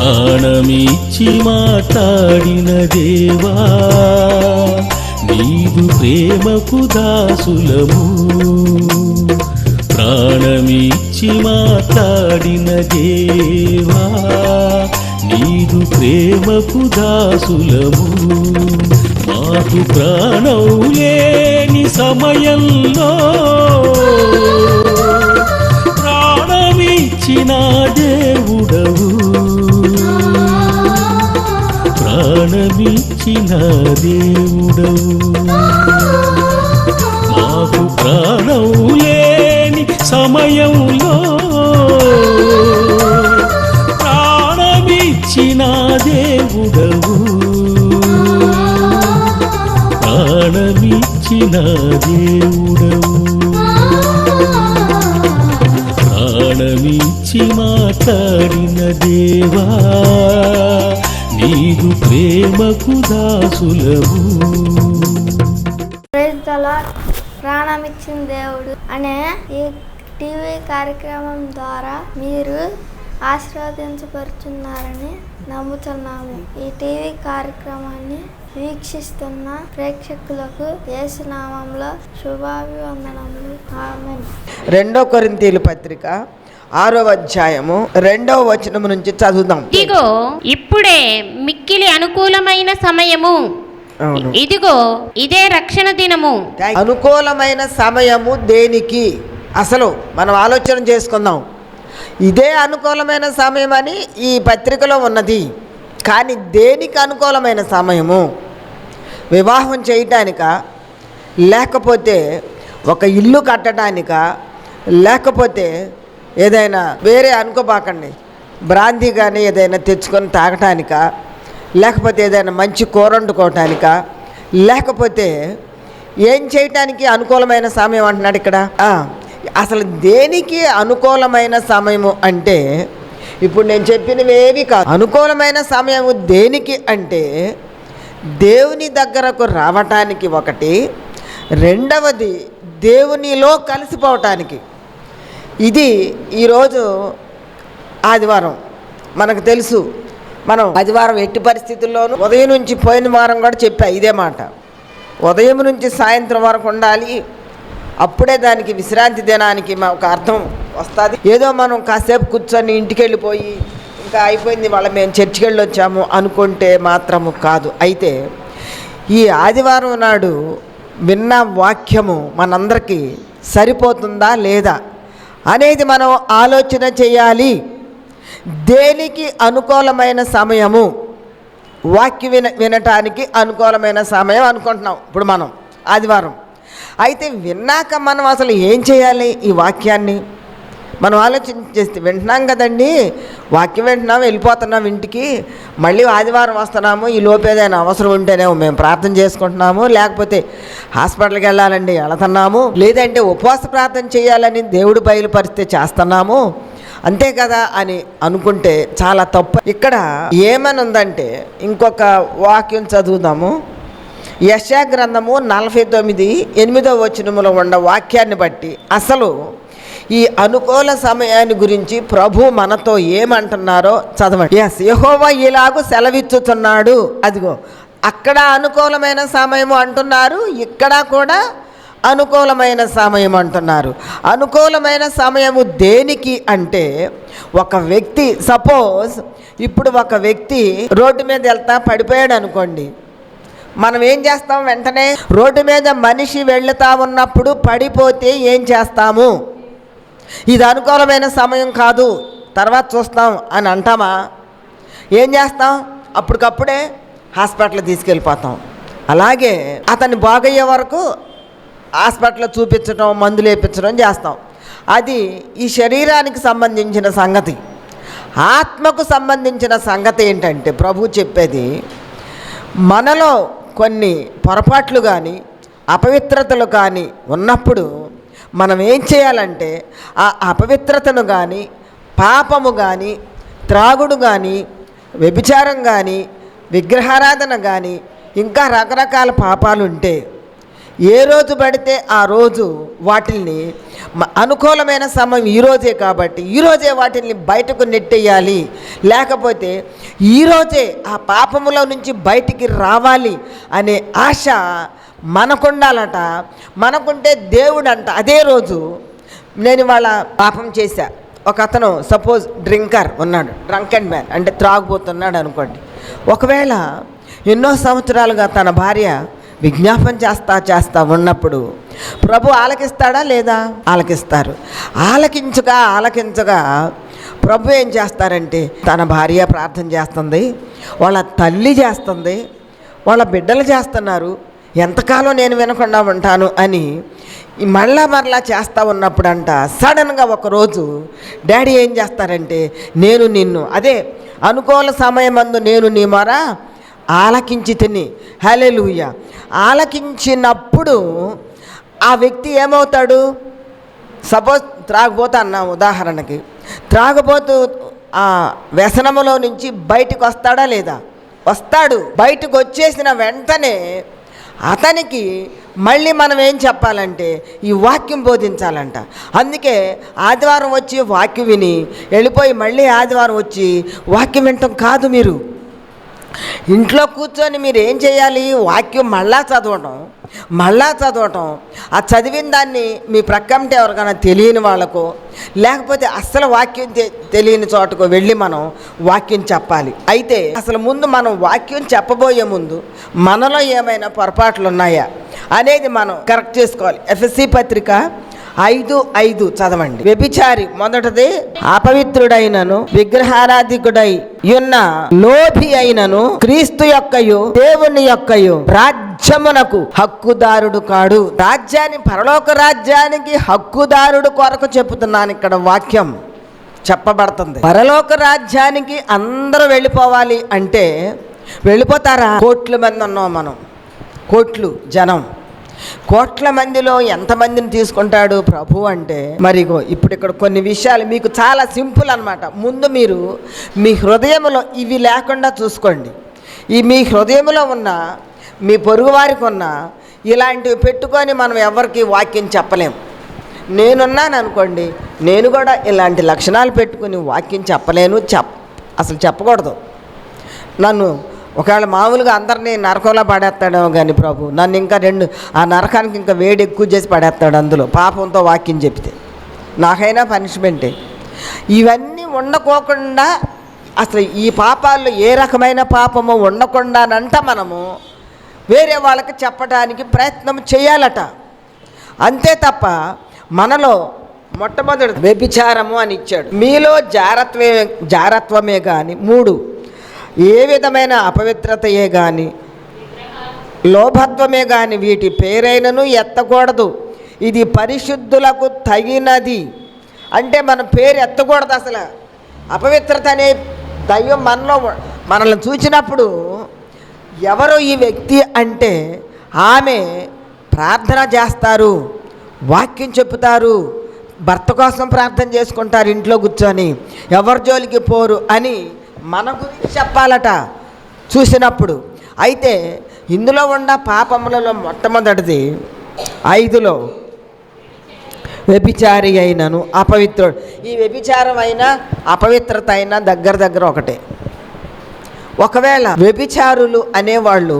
ప్రాణమిచ్చి మాట్లాడిన దేవా నీదు ప్రేమకు దాసులము. ప్రాణమిచ్చి మాట్లాడిన దేవా నీదు ప్రేమకు దాసులము. మాకు ప్రాణం లేని సమయంలో ప్రాణమిచ్చిన దేవుడవు. ప్రాణమిచ్చిన దేవుడవు. మాకు ప్రాణం లేని సమయంలో ప్రాణమిచ్చిన దేవుడవు. ప్రాణమిచ్చిన దేవుడవు. ప్రాణమిచ్చి మాట్లాడిన దేవా నీదు ప్రేమకు దాసులము. Praise the lord. ప్రాణమిచ్చిన దేవుడు అనే ఈ టీవీ కార్యక్రమం ద్వారా మీరు ఆశీర్వదించబడుతున్నారని నమ్ముతున్నాము. ఈ టీవీ కార్యక్రమాన్ని వీక్షిస్తున్న ప్రేక్షకులకు యేసు నామములో శుభాభివందనములు. ఆమేన్. 2 కొరింథీయుల పత్రిక 6వ అధ్యాయము 2వ వచనము నుంచి చదువుదాం. ఇదిగో ఇప్పుడే మిక్కిలి అనుకూలమైన సమయము. ఇదిగో ఇదే రక్షణ దినము. అనుకూలమైన సమయము దేనికి? అసలు మనం ఆలోచన చేసుకుందాం. ఇదే అనుకూలమైన సమయం అని ఈ పత్రికలో ఉన్నది. కానీ దేనికి అనుకూలమైన సమయము? వివాహం చేయటానికా, లేకపోతే ఒక ఇల్లు కట్టడానికా, లేకపోతే ఏదైనా వేరే అనుకోబాకండి బ్రాంతి కానీ ఏదైనా తెచ్చుకొని తాగటానికా, లేకపోతే ఏదైనా మంచి కూర వండుకోవటానికా, లేకపోతే ఏం చేయటానికి అనుకూలమైన సమయం అంటున్నాడు ఇక్కడ. అసలు దేనికి అనుకూలమైన సమయము అంటే ఇప్పుడు నేను చెప్పినవేవి కాదు. అనుకూలమైన సమయము దేనికి అంటే దేవుని దగ్గరకు రావటానికి ఒకటి, రెండవది దేవునిలో కలిసిపోవటానికి. ఇది ఈరోజు ఆదివారం మనకు తెలుసు. మనం ఆదివారం ఎట్టి పరిస్థితుల్లోనూ ఉదయం నుంచి పోయిన వారం కూడా చెప్పా ఇదే మాట. ఉదయం నుంచి సాయంత్రం వరకు ఉండాలి. అప్పుడే దానికి విశ్రాంతి దినానికి ఒక అర్థం వస్తుంది. ఏదో మనం కాసేపు కూర్చొని ఇంటికి వెళ్ళిపోయి ఇంకా అయిపోయింది వాళ్ళ మేము చర్చికి వెళ్ళి వచ్చాము అనుకుంటే మాత్రము కాదు. అయితే ఈ ఆదివారం నాడు విన్న వాక్యము మనందరికీ సరిపోతుందా లేదా అనేది మనం ఆలోచన చేయాలి. దేనికి అనుకూలమైన సమయము? వాక్యం వినటానికి అనుకూలమైన సమయం అనుకుంటున్నాం ఇప్పుడు మనం ఆదివారం. అయితే విన్నాక మనం అసలు ఏం చేయాలి? ఈ వాక్యాన్ని మనం ఆలోచన చేస్తే వింటున్నాం కదండి, వాక్యం వింటున్నాం, వెళ్ళిపోతున్నాం ఇంటికి, మళ్ళీ ఆదివారం వస్తున్నాము, ఈ లోపు ఏదైనా అవసరం ఉంటేనేమో మేము ప్రార్థన చేసుకుంటున్నాము, లేకపోతే హాస్పిటల్కి వెళ్ళాలండి వెళుతున్నాము, లేదంటే ఉపవాస ప్రార్థన చేయాలని దేవుడు బయలుపరిస్తే చేస్తున్నాము, అంతే కదా అని అనుకుంటే చాలా తప్పు. ఇక్కడ ఏమని ఉందంటే ఇంకొక వాక్యం చదువుదాము. యెషయా గ్రంథము 49:8 వచనములో ఉన్న వాక్యాన్ని బట్టి అసలు ఈ అనుకూల సమయాన్ని గురించి ప్రభు మనతో ఏమంటున్నారో చదవండి. యెహోవా ఇలాగూ సెలవిచ్చుతున్నాడు. అదిగో అక్కడ అనుకూలమైన సమయము అంటున్నారు, ఇక్కడ కూడా అనుకూలమైన సమయం అంటున్నారు. అనుకూలమైన సమయము దేనికి అంటే ఒక వ్యక్తి సపోజ్ ఇప్పుడు ఒక వ్యక్తి రోడ్డు మీద వెళ్తా పడిపోయాడు అనుకోండి, మనం ఏం చేస్తాం? వెంటనే రోడ్డు మీద మనిషి వెళ్తా ఉన్నప్పుడు పడిపోతే ఏం చేస్తాము? ఇది అనుకూలమైన సమయం కాదు, తర్వాత చూస్తాం అని అంటామా? ఏం చేస్తాం? అప్పటికప్పుడే హాస్పిటల్ తీసుకెళ్ళిపోతాం. అలాగే అతన్ని బాగయ్యే వరకు హాస్పిటల్లో చూపించడం, మందులు వేయించడం చేస్తాం. అది ఈ శరీరానికి సంబంధించిన సంగతి. ఆత్మకు సంబంధించిన సంగతి ఏంటంటే ప్రభు చెప్పేది, మనలో కొన్ని పొరపాట్లు కానీ అపవిత్రతలు కానీ ఉన్నప్పుడు మనం ఏం చేయాలంటే ఆ అపవిత్రతను కానీ పాపము కానీ త్రాగుడు కానీ వ్యభిచారం కానీ విగ్రహారాధన కానీ ఇంకా రకరకాల పాపాలు ఉంటే ఏ రోజు పడితే ఆ రోజు వాటిల్ని అనుకూలమైన సమయం ఈరోజే కాబట్టి ఈరోజే వాటిని బయటకు నెట్టేయాలి, లేకపోతే ఈరోజే ఆ పాపములో నుంచి బయటికి రావాలి అనే ఆశ మనకుండాలట. మనకుంటే దేవుడు అంట అదే రోజు నేను ఇవాళ పాపం చేశా. ఒక అతను సపోజ్ డ్రింకర్ ఉన్నాడు, డ్రంక్ అండ్ మ్యాన్ అంటే త్రాగుపోతున్నాడు అనుకోండి. ఒకవేళ ఎన్నో సంవత్సరాలుగా తన భార్య విజ్ఞాపన చేస్తా ఉన్నప్పుడు ప్రభు ఆలకిస్తాడా లేదా? ఆలకిస్తారు. ఆలకించగా ప్రభు ఏం చేస్తారంటే తన భార్య ప్రార్థన చేస్తుంది, వాళ్ళ తల్లి చేస్తుంది, వాళ్ళ బిడ్డలు చేస్తున్నారు, ఎంతకాలం నేను వినకుండా ఉంటాను అని మరలా చేస్తూ ఉన్నప్పుడు అంట సడన్గా ఒకరోజు డాడీ ఏం చేస్తారంటే నేను నిన్ను అదే అనుకూల సమయమందు నేను నీ మొర ఆలకించి తిని హల్లెలూయా. ఆలకించినప్పుడు ఆ వ్యక్తి ఏమవుతాడు? సపోజ్ త్రాగబోతు అన్నాం ఉదాహరణకి, త్రాగబోతు ఆ వ్యసనములో నుంచి బయటకు వస్తాడా లేదా? వస్తాడు. బయటకు వచ్చేసిన వెంటనే అతనికి మళ్ళీ మనం ఏం చెప్పాలంటే ఈ వాక్యం బోధించాలంట. అందుకే ఆదివారం వచ్చి వాక్యం విని వెళ్ళిపోయి మళ్ళీ ఆదివారం వచ్చి వాక్యం వినటం కాదు. మీరు ఇంట్లో కూర్చొని మీరు ఏం చేయాలి? వాక్యం మళ్ళా చదవటం. ఆ చదివిన దాన్ని మీ ప్రక్కంటే ఎవరికైనా తెలియని వాళ్ళకో లేకపోతే అస్సలు వాక్యం తెలియని చోటకో వెళ్ళి మనం వాక్యం చెప్పాలి. అయితే అసలు ముందు మనం వాక్యం చెప్పబోయే ముందు మనలో ఏమైనా పొరపాట్లు ఉన్నాయా అనేది మనం కరెక్ట్ చేసుకోవాలి. ఎఫ్ఎస్సి పత్రిక 5:5 చదవండి. వ్యభిచారి మొదటిది అపవిత్రుడైనను విగ్రహారాధికుడై ఉన్న లోభి అయినను క్రీస్తు యొక్కయు దేవుని యొక్కయు రాజ్యమునకు హక్కుదారుడు కాడు. రాజ్యాన్ని పరలోక రాజ్యానికి హక్కుదారుడు కొరకు చెప్పుతున్నాను. ఇక్కడ వాక్యం చెప్పబడుతుంది. పరలోక రాజ్యానికి అందరూ వెళ్ళిపోవాలి అంటే వెళ్ళిపోతారా? కోట్ల మంది ఉన్నాం మనం, కోట్లు జనం. కోట్ల మందిలో ఎంతమందిని తీసుకుంటాడు ప్రభు అంటే? మరిగో ఇప్పుడు ఇక్కడ కొన్ని విషయాలు మీకు చాలా సింపుల్ అన్నమాట. ముందు మీరు మీ హృదయంలో ఇవి లేకుండా చూసుకోండి. ఈ మీ హృదయంలో ఉన్న మీ పొరుగు వారికి ఉన్న ఇలాంటివి పెట్టుకొని మనం ఎవరికి వాక్యం చెప్పలేం. నేనున్నాను అనుకోండి, నేను కూడా ఇలాంటి లక్షణాలు పెట్టుకుని వాక్యం చెప్పలేను, అసలు చెప్పకూడదు. నన్ను ఒకవేళ మామూలుగా అందరినీ నరకంలో పడేస్తాడేమో కానీ ప్రభు నన్ను ఇంకా ఆ నరకానికి ఇంకా వేడి ఎక్కువ చేసి పడేస్తాడు అందులో పాపంతో వాక్యం చెప్తే. నాకైనా పనిష్మెంటే. ఇవన్నీ ఉండకోకుండా అసలు ఈ పాపాల్లో ఏ రకమైన పాపము ఉండకుండానంట మనము వేరే వాళ్ళకి చెప్పడానికి ప్రయత్నం చేయాలట. అంతే తప్ప మనలో మొట్టమొదటి వ్యభిచారము అని ఇచ్చాడు. మీలో జారత్వమే కానీ 3 ఏ విధమైన అపవిత్రతయే కానీ లోభత్వమే కానీ వీటి పేరైనను ఎత్తకూడదు. ఇది పరిశుద్ధులకు తగినది. అంటే మన పేరు ఎత్తకూడదు. అసలు అపవిత్రత అనే దయ్యం మనల్ని చూసినప్పుడు ఎవరు ఈ వ్యక్తి అంటే ఆమె ప్రార్థన చేస్తారు, వాక్యం చెప్తారు, భర్త కోసం ప్రార్థన చేసుకుంటారు ఇంట్లో కూర్చొని, ఎవరి జోలికి పోరు అని మన గురించి చెప్పాలట చూసినప్పుడు. అయితే ఇందులో ఉన్న పాపములలో మొట్టమొదటిది 5లో వ్యభిచారి అయినను అపవిత్రుడు. ఈ వ్యభిచారం అయినా అపవిత్రత అయినా దగ్గర ఒకటే. ఒకవేళ వ్యభిచారులు అనేవాళ్ళు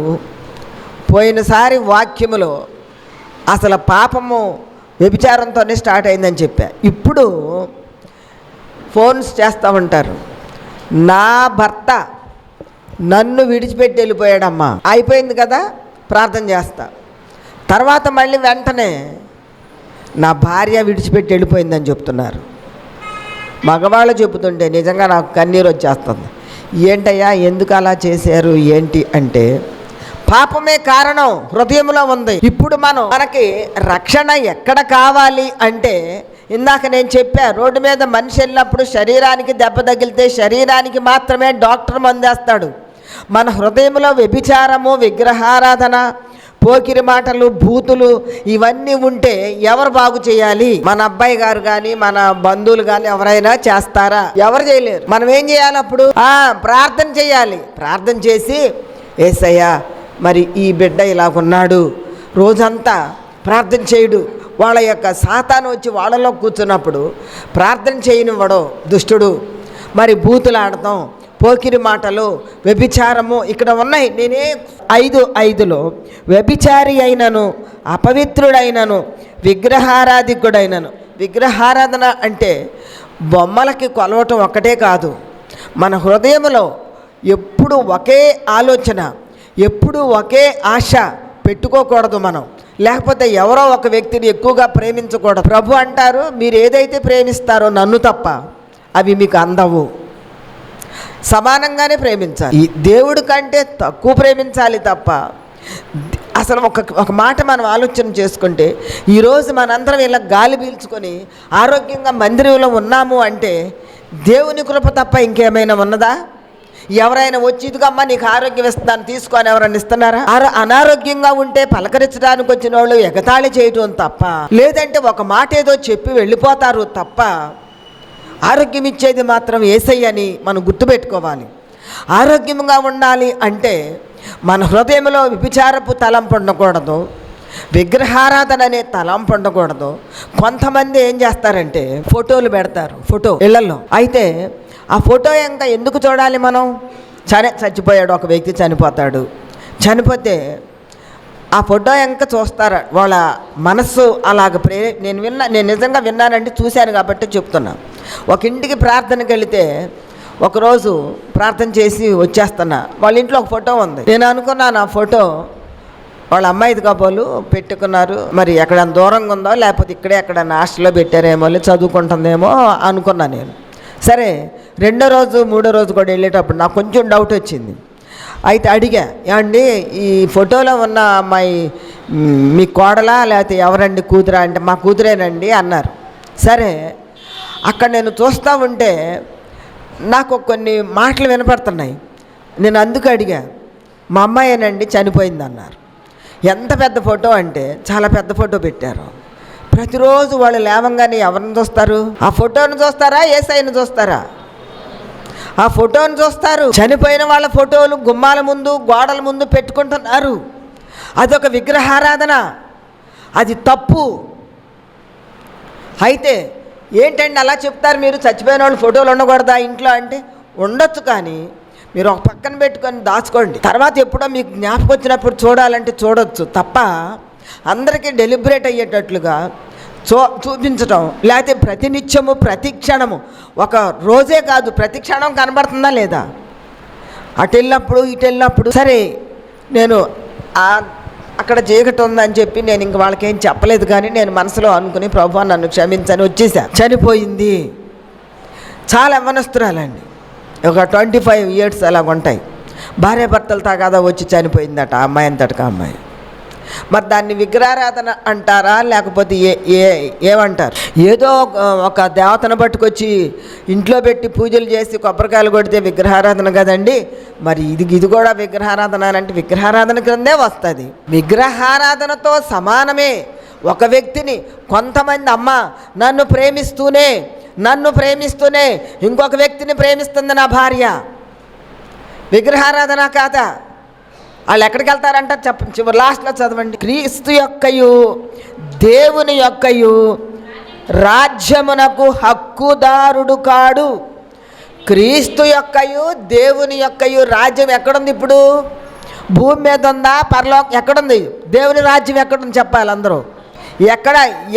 పోయినసారి వాక్యములో అసలు పాపము వ్యభిచారంతోనే స్టార్ట్ అయిందని చెప్పా. ఇప్పుడు ఫోన్స్ చేస్తూ ఉంటారు, నా భర్త నన్ను విడిచిపెట్టి వెళ్ళిపోయాడమ్మా, అయిపోయింది కదా ప్రార్థన చేస్తా. తర్వాత మళ్ళీ వెంటనే నా భార్య విడిచిపెట్టి వెళ్ళిపోయిందని చెప్తున్నారు. మగవాళ్ళు చెబుతుంటే నిజంగా నాకు కన్నీరు వచ్చేస్తుంది. ఏంటయ్యా ఎందుకు అలా చేశారు ఏంటి అంటే పాపమే కారణం హృదయంలో ఉంది. ఇప్పుడు మనకి రక్షణ ఎక్కడ కావాలి అంటే ఇందాక నేను చెప్పా, రోడ్డు మీద మనిషి వెళ్ళినప్పుడు శరీరానికి దెబ్బ తగిలితే శరీరానికి మాత్రమే డాక్టర్ మందేస్తాడు. మన హృదయంలో వ్యభిచారము, విగ్రహారాధన, పోకిరి మాటలు, బూతులు ఇవన్నీ ఉంటే ఎవరు బాగు చేయాలి? మన అబ్బాయి గారు కానీ మన బంధువులు కానీ ఎవరైనా చేస్తారా? ఎవరు చేయలేరు. మనం ఏం చేయాలి అప్పుడు? ప్రార్థన చేయాలి. ప్రార్థన చేసి యేసయ్యా మరి ఈ బిడ్డ ఇలాగున్నాడు, రోజంతా ప్రార్థన చేయడు. వాళ్ళ యొక్క సాతాను వచ్చి వాళ్ళలో కూర్చున్నప్పుడు ప్రార్థన చేయనివ్వడు దుష్టుడు. మరి బూతులు ఆడతాం, పోకిరి మాటలు, వ్యభిచారము ఇక్కడ ఉన్నాయి. నేనే 5:5లో వ్యభిచారి అయినను, అపవిత్రుడైనను, విగ్రహారాధికుడైనను. విగ్రహారాధన అంటే బొమ్మలకి కొలవటం ఒక్కటే కాదు, మన హృదయంలో ఎప్పుడు ఒకే ఆలోచన, ఎప్పుడు ఒకే ఆశ పెట్టుకోకూడదు మనం. లేకపోతే ఎవరో ఒక వ్యక్తిని ఎక్కువగా ప్రేమించకూడదు. ప్రభు అంటారు, మీరు ఏదైతే ప్రేమిస్తారో నన్ను తప్ప అవి మీకు అందవు. సమానంగానే ప్రేమించాలి. ఈ దేవుడి కంటే తక్కువ ప్రేమించాలి తప్ప అసలు ఒక మాట మనం ఆలోచన చేసుకుంటే, ఈరోజు మనందరం ఇలా గాలి పీల్చుకొని ఆరోగ్యంగా మందిరంలో ఉన్నాము అంటే దేవుని కృప తప్ప ఇంకేమైనా ఉన్నదా? ఎవరైనా వచ్చి ఇదిగమ్మా నీకు ఆరోగ్యం ఇస్తున్నాను తీసుకొని ఎవరైనా ఇస్తున్నారా? అనారోగ్యంగా ఉంటే పలకరించడానికి వచ్చిన వాళ్ళు ఎగతాళి చేయటం తప్ప, లేదంటే ఒక మాట ఏదో చెప్పి వెళ్ళిపోతారు తప్ప, ఆరోగ్యం ఇచ్చేది మాత్రం యేసయ్యని మనం గుర్తుపెట్టుకోవాలి. ఆరోగ్యంగా ఉండాలి అంటే మన హృదయంలో వ్యభిచారపు తలంపు ఉండకూడదు, విగ్రహారాధన అనే తలంపు ఉండకూడదు. కొంతమంది ఏం చేస్తారంటే ఫోటోలు పెడతారు, ఫోటో ఇళ్లలో. అయితే ఆ ఫోటో ఇంకా ఎందుకు చూడాలి మనం? చచ్చిపోయాడు ఒక వ్యక్తి, చనిపోతాడు, చనిపోతే ఆ ఫోటో ఇంకా చూస్తారా? వాళ్ళ మనస్సు అలాగ నేను నిజంగా విన్నానంటే చూశాను కాబట్టి చెప్తున్నా. ఒక ఇంటికి ప్రార్థనకి వెళితే ఒకరోజు ప్రార్థన చేసి వచ్చేస్తున్నా, వాళ్ళ ఇంట్లో ఒక ఫోటో ఉంది. నేను అనుకున్నాను ఆ ఫోటో వాళ్ళ అమ్మాయిది కాబోలు పెట్టుకున్నారు, మరి ఎక్కడ దూరంగా ఉందో లేకపోతే ఇక్కడే ఎక్కడ హాస్టల్లో పెట్టారేమో, చదువుకుంటుందేమో అనుకున్నాను నేను. సరే రెండో రోజు మూడో రోజు కూడా వెళ్ళేటప్పుడు నాకు కొంచెం డౌట్ వచ్చింది. అయితే అడిగా, ఏమండి ఈ ఫోటోలో ఉన్న అమ్మాయి మీ కోడలా లేకపోతే ఎవరండి, కూతురా అంటే మా కూతురేనండి అన్నారు. సరే అక్కడ నేను చూస్తూ ఉంటే నాకు కొన్ని మాటలు వినపడుతున్నాయి. నేను అందుకు అడిగా, మా అమ్మాయేనండి చనిపోయింది అన్నారు. ఎంత పెద్ద ఫోటో అంటే చాలా పెద్ద ఫోటో పెట్టారు. ప్రతిరోజు వాళ్ళు లేవంగానే ఎవరిని చూస్తారు? ఆ ఫోటోను చూస్తారా, యేసయ్యను చూస్తారా? ఆ ఫోటోను చూస్తారు. చనిపోయిన వాళ్ళ ఫోటోలు గుమ్మాల ముందు గోడల ముందు పెట్టుకుంటున్నారు. అదొక విగ్రహారాధన, అది తప్పు. అయితే ఏంటండి అలా చెప్తారు మీరు, చచ్చిపోయిన వాళ్ళు ఫోటోలు ఉండకూడదా ఇంట్లో అంటే? ఉండొచ్చు, కానీ మీరు ఒక పక్కన పెట్టుకొని దాచుకోండి. తర్వాత ఎప్పుడో మీకు జ్ఞాపకం వచ్చినప్పుడు చూడాలంటే చూడొచ్చు తప్ప అందరికీ డెలిబరేట్ అయ్యేటట్లుగా చూపించటం, లేకపోతే ప్రతినిత్యము ప్రతి క్షణము, ఒక రోజే కాదు ప్రతి క్షణం కనబడుతుందా లేదా? అటు వెళ్ళినప్పుడు ఇటు వెళ్ళినప్పుడు. సరే నేను అక్కడ చీకటి ఉందని చెప్పి నేను ఇంక వాళ్ళకేం చెప్పలేదు, కానీ నేను మనసులో అనుకుని ప్రభువా నన్ను క్షమించని వచ్చేసా. చనిపోయింది, చాలా యవ్వనస్తురాలండి, ఒక 25 years అలాగ ఉంటాయి. భార్యాభర్తలు తాగాదా వచ్చి చనిపోయిందట ఆ అమ్మాయి అంతటికి అమ్మాయి. మరి దాన్ని విగ్రహారాధన అంటారా లేకపోతే ఏమంటారు? ఏదో ఒక దేవతను పట్టుకొచ్చి ఇంట్లో పెట్టి పూజలు చేసి కొబ్బరికాయలు కొడితే విగ్రహారాధన కదండి. మరి ఇది కూడా విగ్రహారాధన అంటే విగ్రహారాధన క్రిందే వస్తుంది. విగ్రహారాధనతో సమానమే. ఒక వ్యక్తిని కొంతమంది అమ్మ నన్ను ప్రేమిస్తూనే ఇంకొక వ్యక్తిని ప్రేమిస్తుంది నా భార్య, విగ్రహారాధన కాదా? వాళ్ళు ఎక్కడికి వెళ్తారంట చివరి లాస్ట్లో చదవండి. క్రీస్తు యొక్కయు దేవుని యొక్కయు రాజ్యమునకు హక్కుదారుడు కాడు. క్రీస్తు యొక్కయు దేవుని యొక్కయు రాజ్యం ఎక్కడుంది? ఇప్పుడు భూమి మీద ఉందా? పరలోకం ఎక్కడుంది? దేవుని రాజ్యం ఎక్కడుంది చెప్పాలి అందరూ.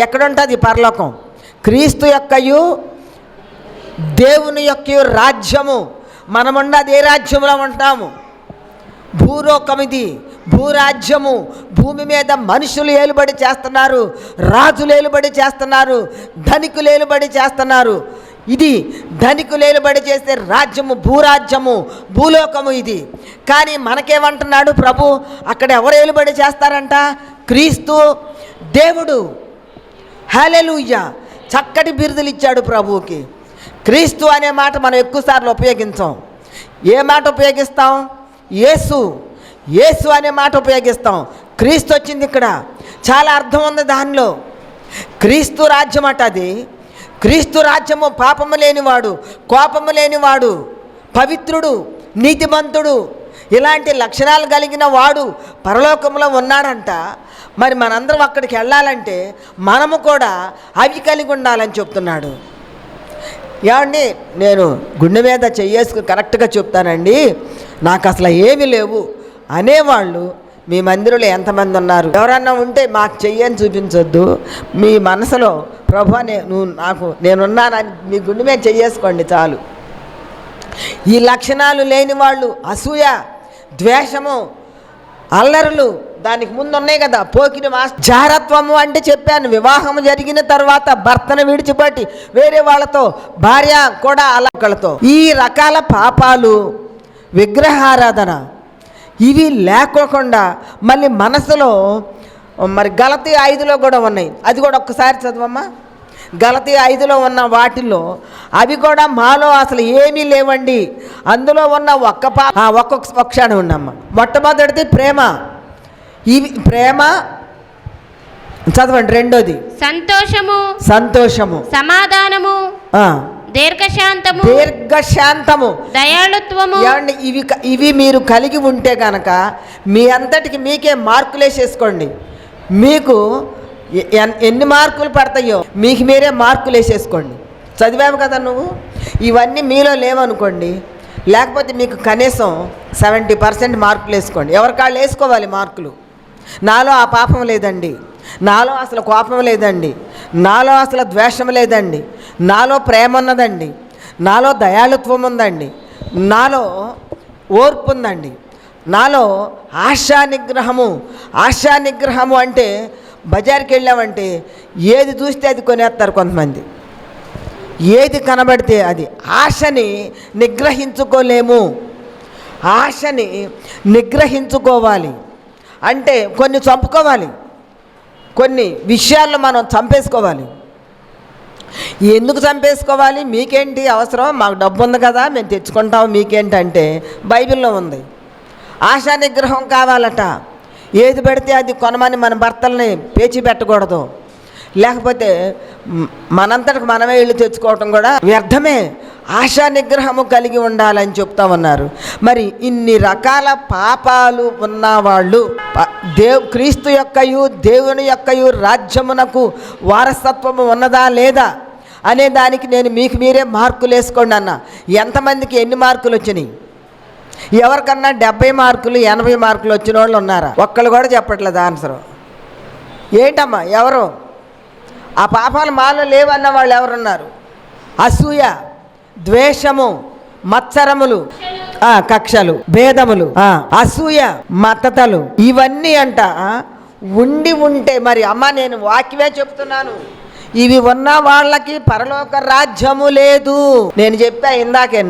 ఎక్కడుంటుంది పరలోకం? క్రీస్తు యొక్కయు దేవుని యొక్కయు రాజ్యము. మనమున్నది ఏ రాజ్యంలో ఉంటాము? భూలోకం ఇది, భూరాజ్యము. భూమి మీద మనుషులు ఏలుబడి చేస్తున్నారు, రాజులు ఏలుబడి చేస్తున్నారు, ధనికులు ఏలుబడి చేస్తున్నారు. ఇది ధనికులు ఏలుబడి చేసే రాజ్యము, భూరాజ్యము, భూలోకము ఇది. కానీ మనకేమంటున్నాడు ప్రభు? అక్కడ ఎవరు ఏలుబడి చేస్తారంట? క్రీస్తు దేవుడు. హల్లెలూయా! చక్కటి బిరుదులు ఇచ్చాడు ప్రభువుకి. క్రీస్తు అనే మాట మనం ఎక్కువసార్లు ఉపయోగించాం. ఏ మాట ఉపయోగిస్తాం? యేసు అనే మాట ఉపయోగిస్తాం. క్రీస్తు వచ్చింది ఇక్కడ, చాలా అర్థం ఉంది దానిలో. క్రీస్తు రాజ్యం అట అది. క్రీస్తు రాజ్యము పాపము లేనివాడు, కోపము లేనివాడు, పవిత్రుడు, నీతిమంతుడు, ఇలాంటి లక్షణాలు కలిగిన వాడు పరలోకంలో ఉన్నాడంట. మరి మనందరం అక్కడికి వెళ్ళాలంటే మనము కూడా అవి కలిగి ఉండాలని చెప్తున్నాడు. ఏమండి, నేను గుండె మీద చెయ్యేసుకుని కరెక్ట్గా చెప్తానండి, నాకు అసలు ఏమీ లేవు అనేవాళ్ళు మీ మందిరంలో ఎంతమంది ఉన్నారు? ఎవరన్నా ఉంటే మాకు చెయ్యని చూపించొద్దు. మీ మనసులో ప్రభు నేనున్నానని మీ గుండె మీద చెయ్యేసుకోండి చాలు. ఈ లక్షణాలు లేని వాళ్ళు అసూయ, ద్వేషము, అల్లరులు దానికి ముందు ఉన్నాయి కదా. పోకిన జారత్వము అంటే చెప్పాను, వివాహం జరిగిన తర్వాత భర్తను విడిచిపెట్టి వేరే వాళ్ళతో, భార్య కూడా అలకలతో, ఈ రకాల పాపాలు, విగ్రహారాధన ఇవి లేకోకుండా మళ్ళీ మనసులో మరి గలతీ 5లో కూడా ఉన్నాయి. అది కూడా ఒక్కసారి చదవమ్మా. గలతీ 5లో ఉన్న వాటిల్లో అవి కూడా మాలో అసలు ఏమీ లేవండి. అందులో ఉన్న ఒక్కొక్క క్షణం ఉన్నమ్మ. మొట్టమొదటిది ప్రేమ. ఇవి ప్రేమ చదవండి. రెండోది సంతోషము, సమాధానము, దీర్ఘశాంతము, దయాళుత్వము. ఏమండి, ఇవి మీరు కలిగి ఉంటే కనుక మీ అంతటికి మీకే మార్కులు వేసేసుకోండి. మీకు ఎన్ని మార్కులు పడతాయో మీకు మీరే మార్కులు వేసేసుకోండి. చదివాము కదా నువ్వు, ఇవన్నీ మీలో లేవనుకోండి, లేకపోతే మీకు కనీసం 70% మార్కులు వేసుకోండి. ఎవరికాళ్ళు వేసుకోవాలి మార్కులు. నాలో ఆ పాపం లేదండి, నాలో అసలు కోపం లేదండి, నాలో అసలు ద్వేషం లేదండి, నాలో ప్రేమ ఉన్నదండి, నాలో దయాళుత్వం ఉందండి, నాలో ఓర్పు ఉందండి, నాలో ఆశా నిగ్రహము అంటే బజార్కి వెళ్ళామంటే ఏది చూస్తే అది కొనేస్తారు కొంతమంది. ఏది కనబడితే అది. ఆశని నిగ్రహించుకోలేము. ఆశని నిగ్రహించుకోవాలి అంటే కొన్ని చంపుకోవాలి, కొన్ని విషయాల్లో మనం చంపేసుకోవాలి. ఎందుకు చంపేసుకోవాలి? మీకేంటి అవసరం, మాకు డబ్బు ఉంది కదా మేము తెచ్చుకుంటాం, మీకేంటంటే బైబిల్లో ఉంది. ఆశా నిగ్రహం కావాలట. ఏది పెడితే అది కొనమని మన భర్తల్ని పేచి పెట్టకూడదు. లేకపోతే మనంతటికి మనమే ఇల్లు తెచ్చుకోవటం కూడా వ్యర్థమే. ఆశా నిగ్రహము కలిగి ఉండాలని చెప్తా ఉన్నారు. మరి ఇన్ని రకాల పాపాలు ఉన్నవాళ్ళు క్రీస్తు యొక్కయు దేవుని యొక్కయు రాజ్యమునకు వారసత్వము ఉన్నదా లేదా అనే దానికి నేను మీకు మీరే మార్కులు వేసుకోండి అన్న. ఎంతమందికి ఎన్ని మార్కులు వచ్చినాయి? ఎవరికన్నా 70 మార్కులు 80 మార్కులు వచ్చిన వాళ్ళు ఉన్నారా? ఒక్కళ్ళు కూడా చెప్పట్లేదు ఆన్సరు. ఏంటమ్మా ఎవరు? ఆ పాపాలు మాలో లేవన్న వాళ్ళు ఎవరున్నారు? అసూయ, ద్వేషము, మత్సరములు, కక్షలు, భేదములు, అసూయ, మత్తతలు, ఇవన్నీ అంట ఉండి ఉంటే మరి అమ్మ నేను వాక్యమే చెప్తున్నాను, ఇవి ఉన్న వాళ్ళకి పరలోక రాజ్యము లేదు. నేను చెప్పా ఇందాకే,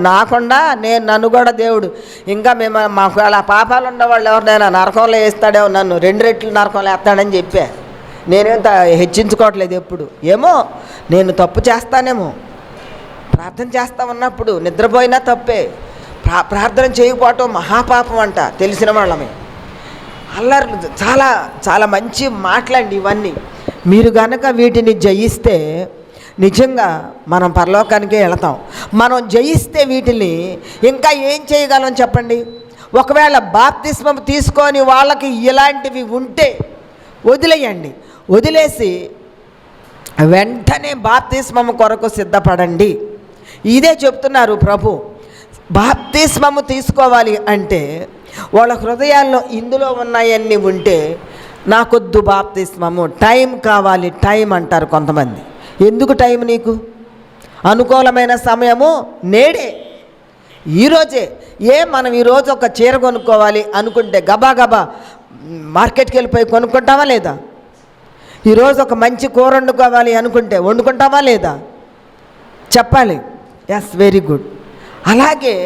నన్ను కూడా దేవుడు ఇంకా మాకు అలా పాపాలు ఉన్నవాళ్ళు ఎవరినైనా నరకంలో వేస్తాడేమో, నన్ను 2 రెట్లు నరకంలో వేస్తాడని చెప్పా. నేనేం హెచ్చించుకోవట్లేదు ఎప్పుడు. ఏమో నేను తప్పు చేస్తానేమో, ప్రార్థన చేస్తా ఉన్నప్పుడు నిద్రపోయినా తప్పే, ప్రార్థన చేయకపోవటం మహాపాపం అంట తెలిసిన వాళ్ళమే. అల్లర్లు చాలా చాలా మంచి మాటలండి ఇవన్నీ. మీరు కనుక వీటిని జయిస్తే నిజంగా మనం పరలోకానికే వెళతాం. మనం జయిస్తే వీటిని ఇంకా ఏం చేయగలం చెప్పండి? ఒకవేళ బాప్తిస్మం తీసుకొని వాళ్ళకి ఇలాంటివి ఉంటే వదిలేయండి. వదిలేసి వెంటనే బాప్తిస్మము కొరకు సిద్ధపడండి. ఇదే చెప్తున్నారు ప్రభు. బాప్తిస్మము తీసుకోవాలి అంటే వాళ్ళ హృదయాల్లో ఇందులో ఉన్నాయన్నీ ఉంటే నాకొద్దు బాప్తిస్మము, టైం కావాలి, టైం అంటారు కొంతమంది. ఎందుకు టైం? నీకు అనుకూలమైన సమయము నేడే, ఈరోజే. మనం ఈరోజు ఒక చీర కొనుక్కోవాలి అనుకుంటే గబా మార్కెట్కి వెళ్ళిపోయి కొనుక్కుంటావా లేదా? ఈరోజు ఒక మంచి కూర వండుకోవాలి అనుకుంటే వండుకుంటావా లేదా? చెప్పాలి. Yes, very good. అలాగే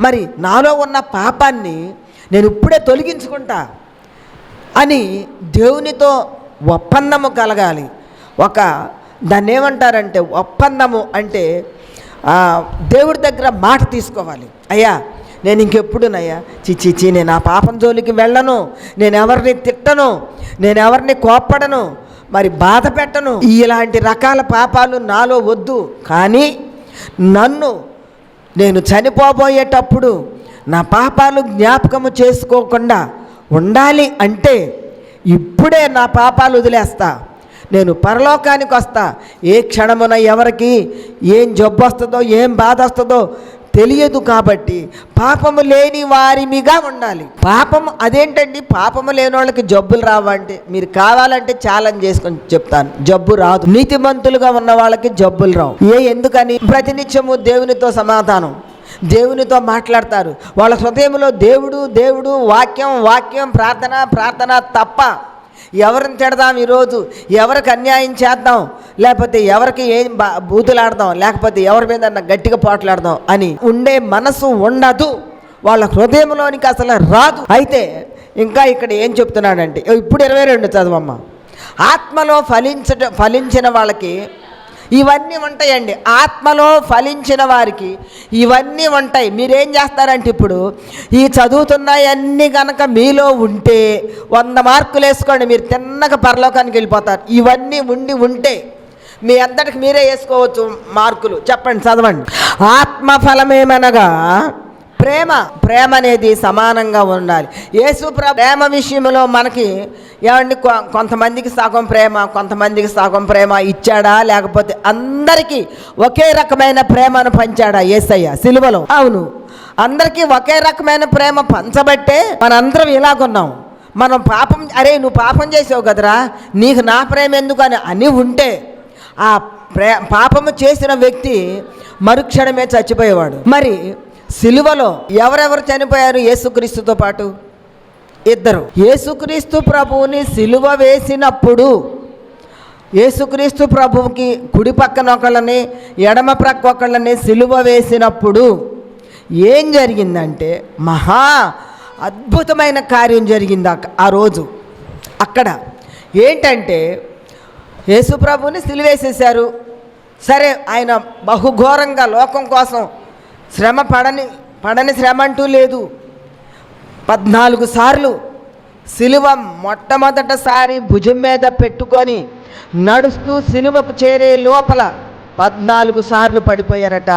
మరి నాలో ఉన్న పాపాన్ని నేను ఇప్పుడే తొలగించుకుంటా అని దేవునితో ఒప్పందము కలగాలి. దాన్ని ఏమంటారంటే ఒప్పందము అంటే దేవుడి దగ్గర మాట తీసుకోవాలి. అయ్యా నేను ఇంకెప్పుడునయ్యా చిచి నేను ఆ పాపం జోలికి వెళ్ళను, నేను ఎవరిని తిట్టను, నేను ఎవరిని కోప్పడను, మరి బాధ పెట్టను, ఇలాంటి రకాల పాపాలు నాలో వద్దు. కానీ నేను చనిపోబోయేటప్పుడు నా పాపాలు జ్ఞాపకము చేసుకోకుండా ఉండాలి అంటే ఇప్పుడే నా పాపాలు వదిలేస్తా, నేను పరలోకానికి వస్తా. ఏ క్షణమున ఎవరికి ఏం జబ్బు వస్తుందో ఏం బాధ వస్తుందో తెలియదు. కాబట్టి పాపము లేని వారిమిగా ఉండాలి. పాపము అదేంటండి, పాపము లేని వాళ్ళకి జబ్బులు రావంటే మీరు కావాలంటే ఛాలెంజ్ చేసుకొని చెప్తాను, జబ్బు రాదు. నీతిమంతులుగా ఉన్న వాళ్ళకి జబ్బులు రావు. ఎందుకని? ప్రతినిత్యము దేవునితో సమాధానం, దేవునితో మాట్లాడతారు. వాళ్ళ హృదయంలో దేవుడు దేవుడు, వాక్యం వాక్యం, ప్రార్థన ప్రార్థన తప్ప ఎవరిని తిడదాం ఈరోజు, ఎవరికి అన్యాయం చేద్దాం, లేకపోతే ఎవరికి ఏం బూతులాడదాం, లేకపోతే ఎవరి మీద గట్టిగా పోట్లాడదాం అని ఉండే మనసు ఉండదు. వాళ్ళ హృదయంలోనికి అసలు రాదు. అయితే ఇంకా ఇక్కడ ఏం చెప్తున్నాడంటే, ఇప్పుడు 22 చదవమ్మ. ఆత్మలో ఫలించిన వాళ్ళకి ఇవన్నీ ఉంటాయండి. ఆత్మలో ఫలించిన వారికి ఇవన్నీ ఉంటాయి. మీరేం చేస్తారంటే ఇప్పుడు ఈ చదువుతున్నాయన్నీ కనుక మీలో ఉంటే 100 మార్కులు వేసుకోండి, మీరు తిన్నగా పరలోకానికి వెళ్ళిపోతారు. ఇవన్నీ ఉంటే మీ అందరికి మీరే వేసుకోవచ్చు మార్కులు. చెప్పండి, చదవండి. ఆత్మఫలమేమనగా ప్రేమ. ప్రేమ అనేది సమానంగా ఉండాలి. యేసు ప్రేమ విషయంలో మనకి ఏమండి, కొంతమందికి సగం ప్రేమ, కొంతమందికి సగం ప్రేమ ఇచ్చాడా, లేకపోతే అందరికీ ఒకే రకమైన ప్రేమను పంచాడా యేసయ్య సిలువలో? అవును, అందరికీ ఒకే రకమైన ప్రేమ పంచబట్టే మనందరం ఇలాగున్నాం. మనం పాపం, అరే నువ్వు పాపం చేసావు కదరా, నీకు నా ప్రేమ ఎందుకు అని ఉంటే ఆ పాపము చేసిన వ్యక్తి మరుక్షణమే చచ్చిపోయేవాడు. మరి సిలువలో ఎవరెవరు చనిపోయారు యేసుక్రీస్తుతో పాటు? 2. యేసుక్రీస్తు ప్రభువుని సిలువ వేసినప్పుడు యేసుక్రీస్తు ప్రభువుకి కుడి పక్కన ఒకళ్ళని ఎడమ ప్రక్క ఒకళ్ళని సిలువ వేసినప్పుడు ఏం జరిగిందంటే మహా అద్భుతమైన కార్యం జరిగింది ఆ రోజు. అక్కడ ఏంటంటే యేసు ప్రభువుని సిలువేసేశారు. సరే, ఆయన బహుఘోరంగా లోకం కోసం శ్రమ పడని శ్రమ అంటూ లేదు. 14 సార్లు సిలువ మొట్టమొదటిసారి భుజం మీద పెట్టుకొని నడుస్తూ సిలువకు చేరే లోపల 14 సార్లు పడిపోయారట.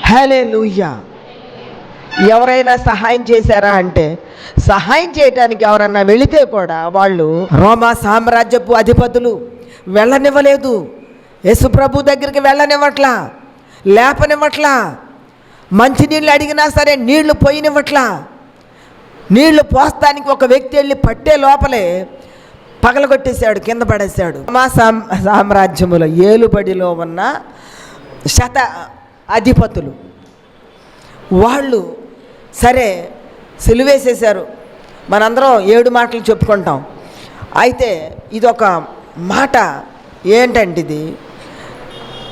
హల్లెలూయా. ఎవరైనా సహాయం చేశారా అంటే, సహాయం చేయటానికి ఎవరన్నా వెళితే కూడా వాళ్ళు రోమా సామ్రాజ్యపు అధిపతులు వెళ్ళనివ్వలేదు. యేసుప్రభు దగ్గరికి వెళ్ళనివ్వట్లా, లేపనివ్వట్లా. మంచినీళ్ళు అడిగినా సరే నీళ్లు పోయినివ్వట్లా. నీళ్లు పోస్తానికి ఒక వ్యక్తి వెళ్ళి పట్టే లోపలే పగలగొట్టేశాడు, కింద పడేశాడు. రోమా సామ్రాజ్యములో ఏలుబడిలో ఉన్న అధిపతులు వాళ్ళు సరే సిలువేసేశారు. మనందరం 7 మాటలు చెప్పుకుంటాం. అయితే ఇదొక మాట ఏంటంటే, ఇది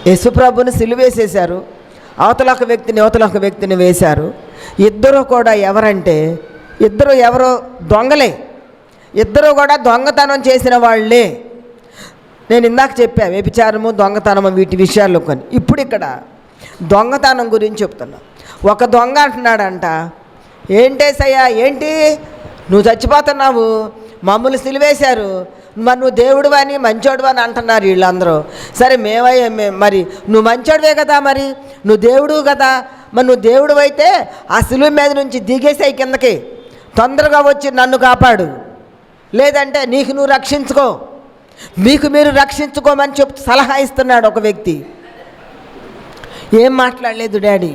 యేసుప్రభుని సిలువేసేశారు, అవతల ఒక వ్యక్తిని వేశారు. ఇద్దరు కూడా ఎవరంటే, ఎవరో దొంగలే, ఇద్దరు కూడా దొంగతనం చేసిన వాళ్ళే. నేను ఇందాక చెప్పా వ్యభిచారము, దొంగతనము, వీటి విషయాల్లో కొన్ని. ఇప్పుడు ఇక్కడ దొంగతనం గురించి చెప్తున్నా. ఒక దొంగ అంటున్నాడంట, ఏంటేసయ్యా, ఏంటి నువ్వు చచ్చిపోతున్నావు, మమ్మల్ని సిలువేశారు, మరి నువ్వు దేవుడు అని మంచోడు అని అంటున్నారు వీళ్ళందరూ. సరే మరి నువ్వు మంచోడివే కదా, మరి నువ్వు దేవుడు కదా, మరి నువ్వు దేవుడు అయితే ఆ సిలువ మీద నుంచి దిగేసాయి కిందకి, తొందరగా వచ్చి నన్ను కాపాడు, లేదంటే నీకు నువ్వు రక్షించుకో, మీకు మీరు రక్షించుకోమని చెప్తూ సలహా ఇస్తున్నాడు ఒక వ్యక్తి. ఏం మాట్లాడలేదు డాడీ,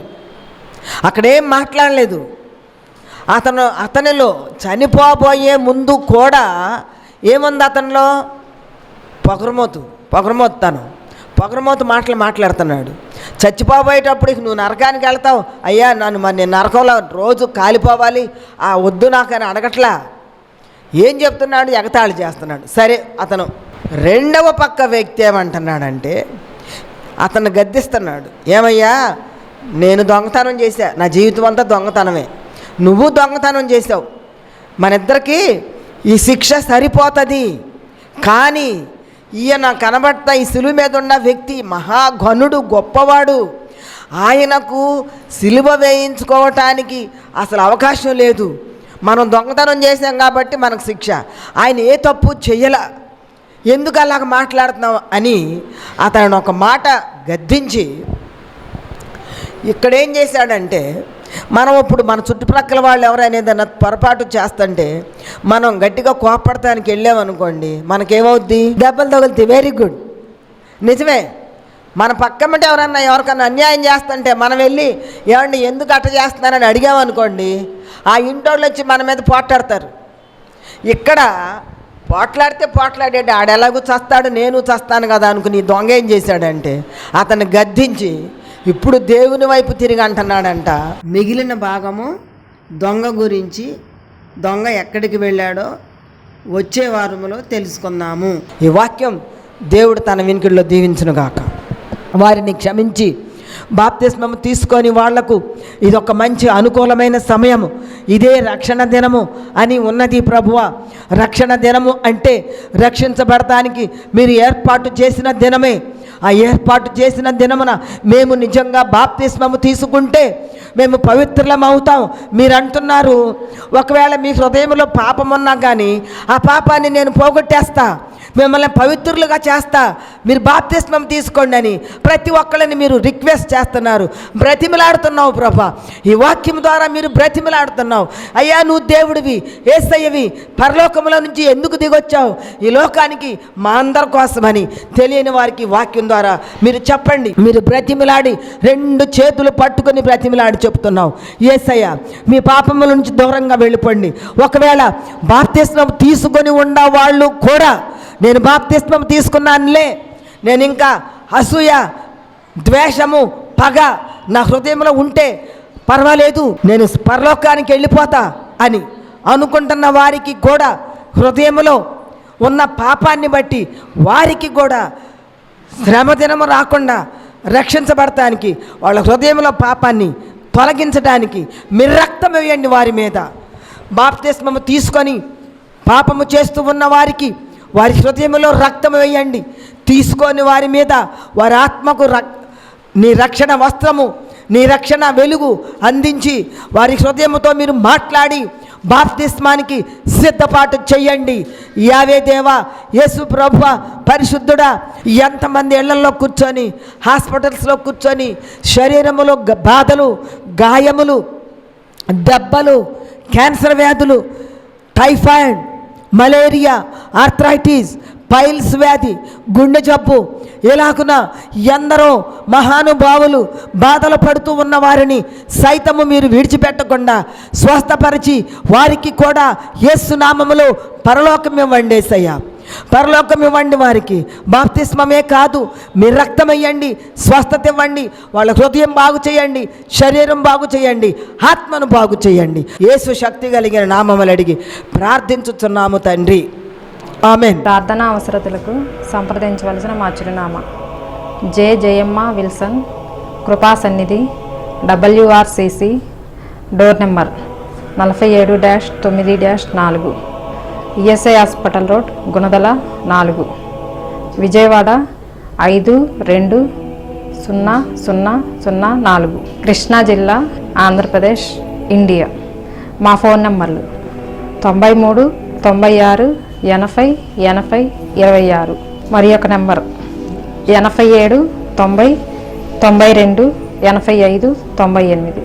అక్కడేం మాట్లాడలేదు. అతనిలో చనిపోబోయే ముందు కూడా ఏముంది అతనిలో? పొగరమోతు మాటలు మాట్లాడుతున్నాడు. చచ్చిపోబోయేటప్పుడు నువ్వు నరకానికి వెళ్తావు, అయ్యా మరి నేను నరకంలో రోజు కాలిపోవాలి, వద్దు నాకని అడగట్లా. ఏం చెప్తున్నాడు? ఎగతాళి చేస్తున్నాడు. సరే, అతను రెండవ పక్క వ్యక్తి ఏమంటున్నాడంటే, అతన్ని గద్దిస్తున్నాడు. ఏమయ్యా, నేను దొంగతనం చేశా, నా జీవితం అంతా దొంగతనమే, నువ్వు దొంగతనం చేసావు, మన ఇద్దరికి ఈ శిక్ష సరిపోతుంది. కానీ ఈయన కనబడతా ఈ సిలువ మీద ఉన్న వ్యక్తి మహాఘనుడు, గొప్పవాడు, ఆయనకు సిలువ వేయించుకోవటానికి అసలు అవకాశం లేదు. మనం దొంగతనం చేసాం కాబట్టి మనకు శిక్ష, ఆయన ఏ తప్పు చెయ్యల, ఎందుకు అలాగ మాట్లాడుతున్నావు అని అతను ఒక మాట గద్దించి ఇక్కడేం చేశాడంటే, మనం ఇప్పుడు మన చుట్టుప్రక్కల వాళ్ళు ఎవరైనా ఏదైనా పొరపాటు చేస్తుంటే మనం గట్టిగా కోపడటానికి వెళ్ళామనుకోండి, మనకేమవుద్ది? దెబ్బలు తగులుతాయి. వెరీ గుడ్, నిజమే. మన పక్కమంటే ఎవరికన్నా అన్యాయం చేస్తుంటే మనం వెళ్ళి ఏమండి ఎందుకు అట్ట చేస్తున్నారని అడిగామనుకోండి, ఆ ఇంటోళ్ళు వచ్చి మన మీద పోట్లాడతారు. ఇక్కడ పోట్లాడాడు, ఆడెలాగూ చస్తాడు, నేను చస్తాను కదా అనుకుని దొంగ ఏం చేశాడంటే అతన్ని గద్దించి ఇప్పుడు దేవుని వైపు తిరిగి అంటున్నాడంట. మిగిలిన భాగము దొంగ గురించి, దొంగ ఎక్కడికి వెళ్ళాడో వచ్చే వారములో తెలుసుకుందాము. ఈ వాక్యం దేవుడు తన వినికిడిలో దీవించునుగాక. వారిని క్షమించి బాప్తిస్మము తీసుకొని వాళ్లకు ఇదొక మంచి అనుకూలమైన సమయము, ఇదే రక్షణ దినము అని ఉన్నది ప్రభువా. రక్షణ దినము అంటే రక్షించబడటానికి మీరు ఏర్పాటు చేసిన దినమే. ఆ ఏర్పాటు చేసిన దినమున మేము నిజంగా బాప్తిస్మము తీసుకుంటే మేము పవిత్రులం అవుతాం. మీరు అంటున్నారు, ఒకవేళ మీ హృదయంలో పాపం ఉన్నా కానీ ఆ పాపాన్ని నేను పోగొట్టేస్తా, మిమ్మల్ని పవిత్రులుగా చేస్తా, మీరు బాప్తిస్మం తీసుకోండి అని ప్రతి ఒక్కరిని మీరు రిక్వెస్ట్ చేస్తున్నారు, బ్రతిమలాడుతున్నావు ప్రభా. ఈ వాక్యం ద్వారా మీరు బ్రతిమలాడుతున్నావు. అయ్యా, నువ్వు దేవుడివి, యేసయ్యవి, పరలోకంలో నుంచి ఎందుకు దిగొచ్చావు ఈ లోకానికి మా అందరి కోసమని తెలియని వారికి వాక్యం ద్వారా మీరు చెప్పండి. మీరు బ్రతిమలాడి 2 చేతులు పట్టుకొని బ్రతిమలాడి చెప్తున్నావు, యేసయ్య మీ పాపముల నుంచి దూరంగా వెళ్ళిపోండి. ఒకవేళ బాప్తిస్మం తీసుకొని ఉన్న వాళ్ళు కూడా నేను బాప్తిస్మం తీసుకున్నానులే, నేను ఇంకా అసూయ, ద్వేషము, పగ నా హృదయంలో ఉంటే పర్వాలేదు, నేను పరలోకానికి వెళ్ళిపోతా అని అనుకుంటున్న వారికి కూడా హృదయంలో ఉన్న పాపాన్ని బట్టి వారికి కూడా శ్రమదినము రాకుండా రక్షించబడటానికి, వాళ్ళ హృదయంలో పాపాన్ని తొలగించడానికి మీరు రక్తం వేయండి వారి మీద. బాప్తిస్మము తీసుకొని పాపము చేస్తూ ఉన్న వారికి వారి హృదయంలో రక్తం వేయండి. తీసుకొని వారి మీద వారి ఆత్మకు నీ రక్షణ వస్త్రము, నీ రక్షణ వెలుగు అందించి వారి హృదయముతో మీరు మాట్లాడి బాప్తిస్మానికి సిద్ధపాటు చెయ్యండి. యావే దేవా, యేసు ప్రభువా, పరిశుద్ధుడా, ఎంతమంది ఇళ్లల్లో కూర్చొని, హాస్పిటల్స్లో కూర్చొని శరీరములో బాధలు, గాయములు, దెబ్బలు, క్యాన్సర్ వ్యాధులు, టైఫాయిడ్, మలేరియా, ఆర్థరైటిస్, పైల్స్ వ్యాధి, గుండె జబ్బు, ఇలాగున ఎందరో మహానుభావులు బాధలు పడుతూ ఉన్న వారిని సైతము మీరు విడిచిపెట్టకుండా స్వస్థపరిచి వారికి కూడా యేసు నామములో పరలోకం ఇవ్వండి. యేసయ్యా, పరలోకం ఇవ్వండి. వారికి బాప్తిస్మమే కాదు, మీరు రక్తం ఇవ్వండి, స్వస్థత ఇవ్వండి, వాళ్ళ హృదయం బాగు చేయండి, శరీరం బాగు చేయండి, ఆత్మను బాగు చేయండి. యేసు శక్తి కలిగిన నామములు అడిగి ప్రార్థించుచున్నాము తండ్రి, ఆమేన్. ప్రార్థనా అవసరతలకు సంప్రదించవలసిన మా చిరునామా: జే జయమ్మ విల్సన్, కృపా సన్నిధి, WRCC, door number 47-9-4, ESI hospital road, Gunadala 4, Vijayawada 520004, Krishna జిల్లా, ఆంధ్రప్రదేశ్, ఇండియా. మా ఫోన్ నెంబర్లు 93 96 80 80 26, మరి ఒక నెంబర్ 87 90 92 85 98.